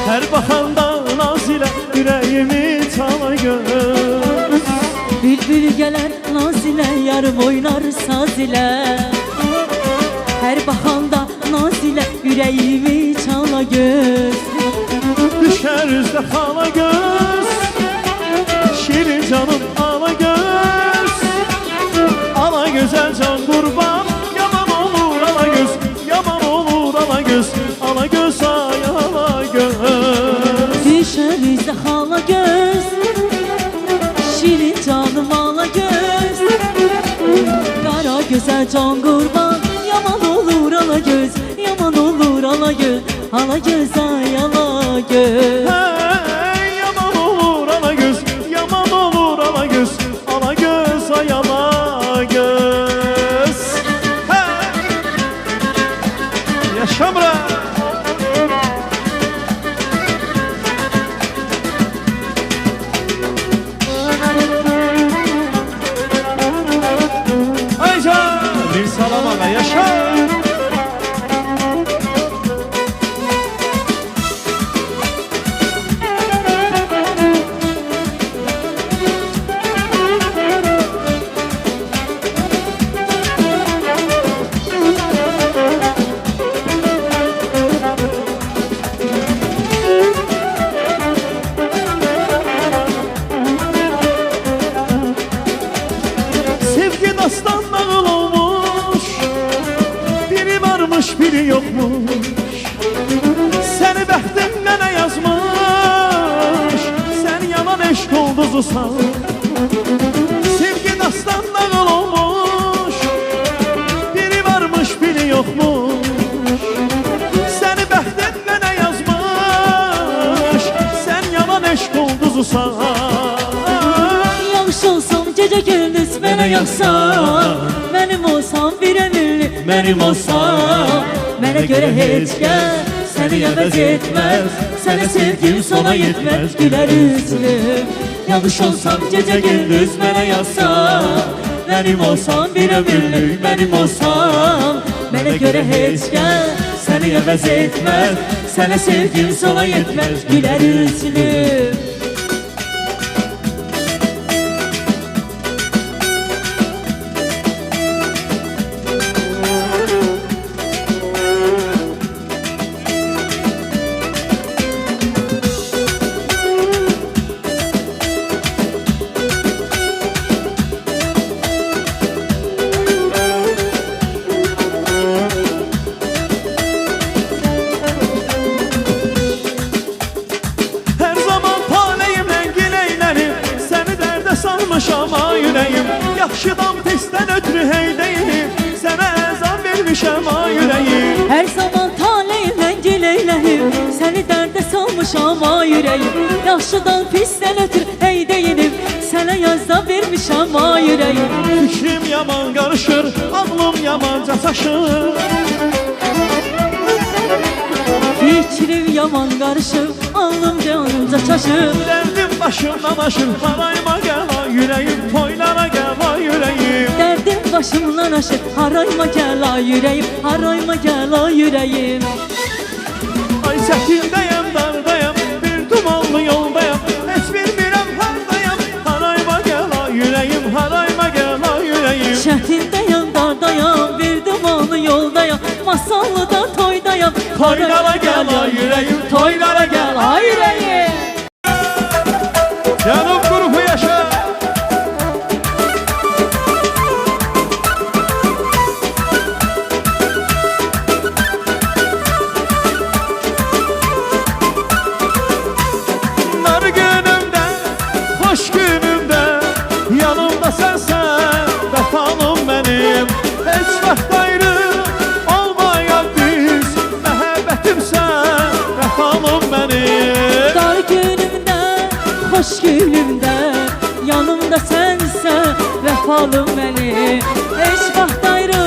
Her baxanda naz ilə ürəyimi çala göz. Bülbül gələr naz ilə, yarım oynar saz ilə. Hər baxanda naz ilə ürəyimi çala göz. Düşər üzdə xala göz, şirin canım ala göz. Ala gözəl can qurban, yaman olur ala göz. Yaman olur ala göz, ala göz ay ala göz. Düşər üzdə xala göz, şirin canım ala göz. Qara gözəl can qurban, yaman olur ala göz. Yaman olur ala göz, ala göz ay ala göz. Hey, yaman olur ala göz, yaman olur ala göz. Ala göz ay ala göz. Hey, yaşamra. Bir salam ağa yaşa. Sevgi dastan nağıl olmuş, biri varmış biri yokmuş. Seni bəxtin mənə yazmış, sen yalan eşq olduzusan. Sevgi dastan nağıl olmuş, biri varmış biri yokmuş. Seni bəxtin mənə yazmış, sen yalan eşq olduzusan. Yaxşı olsam gecə gündüz mənə yazsan, mənim olsam bir ömürlük mənim olsam. Mənə görə heç kəs səni əvəz etməz, sənə sevgim sona yetməz gülər üzlüm. Yaxşı olsam gecə gündüz mənə yazsan, mənim olsam bir ömürlük mənim olsam. Mənə görə heç kəs səni əvəz etməz, sənə sevgim sona yetməz gülər üzlüm. Ama yüreğim yaxşıdan pisdən ötürü hey deyim, sənə əzab vermişəm ay yüreğim. Hər zaman taleyimlə gileyləyim, səni dərdə salmışam ay yüreğim. Yaxşıdan pisdən ötür hey deyim, sənə yazda vermişəm ay yüreğim. Fikrim yaman qarışır, ağlım yamanca çaşır. Fikrim yaman qarışır, ağlım yamanca çaşır. Dərdim başımdan aşır, harayma gəl ay yüreğim. Toylara gəl ay yüreğim. Dərdim başımdan aşır, harayma gəl ay yüreğim. Harayma gəl ay yüreğim. Ay çətindəyəm, dardayam, bir dumanlı yoldayam. Heç bilmirəm hardayam, harayma gəl ay yüreğim. Harayma gəl ay yüreğim. Çətindəyəm, dardayam, bir dumanlı yoldayam. Masallıda toydayam. Toylara gəl ay yüreğim. Toylara gəl ay yüreğim. Yanım qrupu yaşa. Nar günümdə, xoş günümdə, yanımda sənsən, vəfalım mənim. Heç vaxt ayrı olmayaq biz, məhəbbətimsən, vəfalım mənim. Dar günümdə, xoş günümdə, yanımda sənsən, vəfalım mənim. Heç vaxt ayrı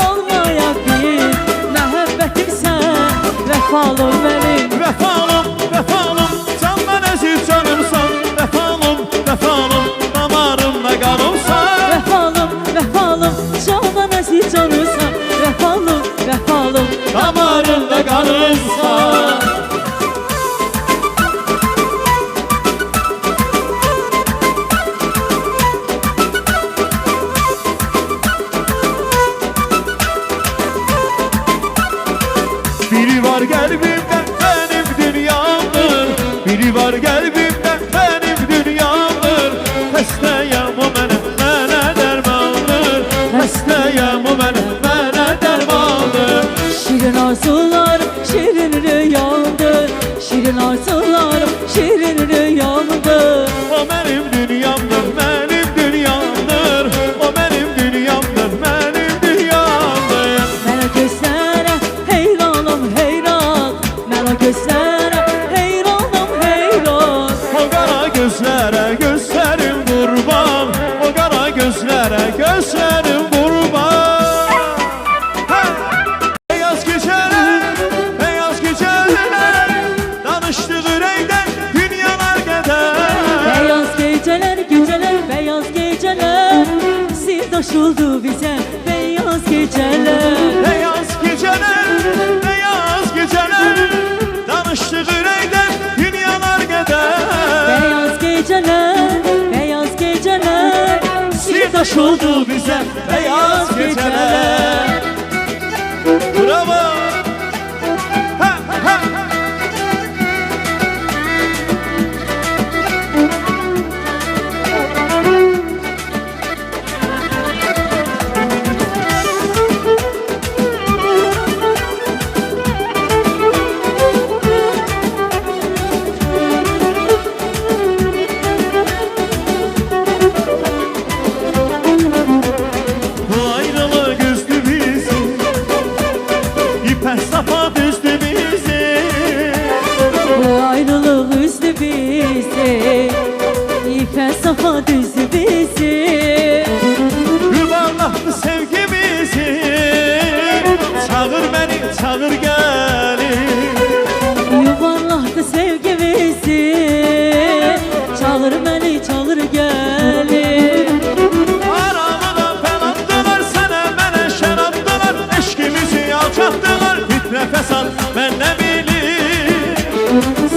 olmayaq biz, məhəbbətimsən, vəfalım mənim. Vəfalım, vəfalım, candan əziz canımsan. Vəfalım, vəfalım, damarımda qanımsan. Vəfalım, vəfalım, candan əziz canımsan. Vəfalım, vəfalım, Damarımda qanımsan. oldu bize beyaz geceler. Beyaz geceler, beyaz geceler, danıştı ürəkdən dünyalar qədər. Beyaz geceler, beyaz geceler, Sirdaş oldu bize beyaz geceler. Bravo. Ha, ha. Bu ayrılık üzdü bizi, İpek safa düzdü bizi. bu ayrılık üzdü bizi, İpe safa düzdü bizi. Yuvarlaktı sevgimizi, çağır beni, çağır gelin. Yuvarlaktı sevgimizi, çağır beni, çağır gelin. Aramıda felattılar, sana mənə şərabdılar. Eşkimizi alçattılar, fitne fesat ben ne bilir.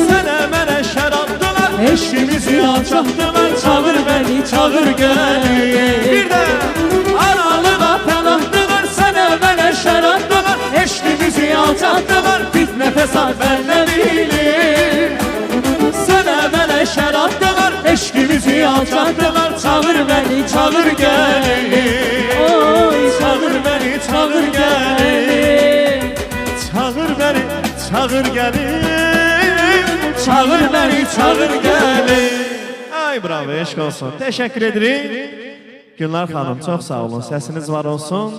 Sana mənə şərabdılar, eşkimizi alçattılar. Çağır beni, çağır gelin. Bir de aralıda felattılar, sana mənə şərabdılar. Eşkimizi alçattılar, fitne fesat ben ne bilir. Sana mənə şərabdılar, eşkimizi alçattılar. Çağır beni, çağır gelin. Oy, Çağır beni, çağır gelin. Çağır beni, çağır gelin. Çağır beni, çağır gelin. Ay bravo, eşk olsun. Teşekkür ederim. Gülnar xanım, çox sağ olun. Səsiniz var olsun.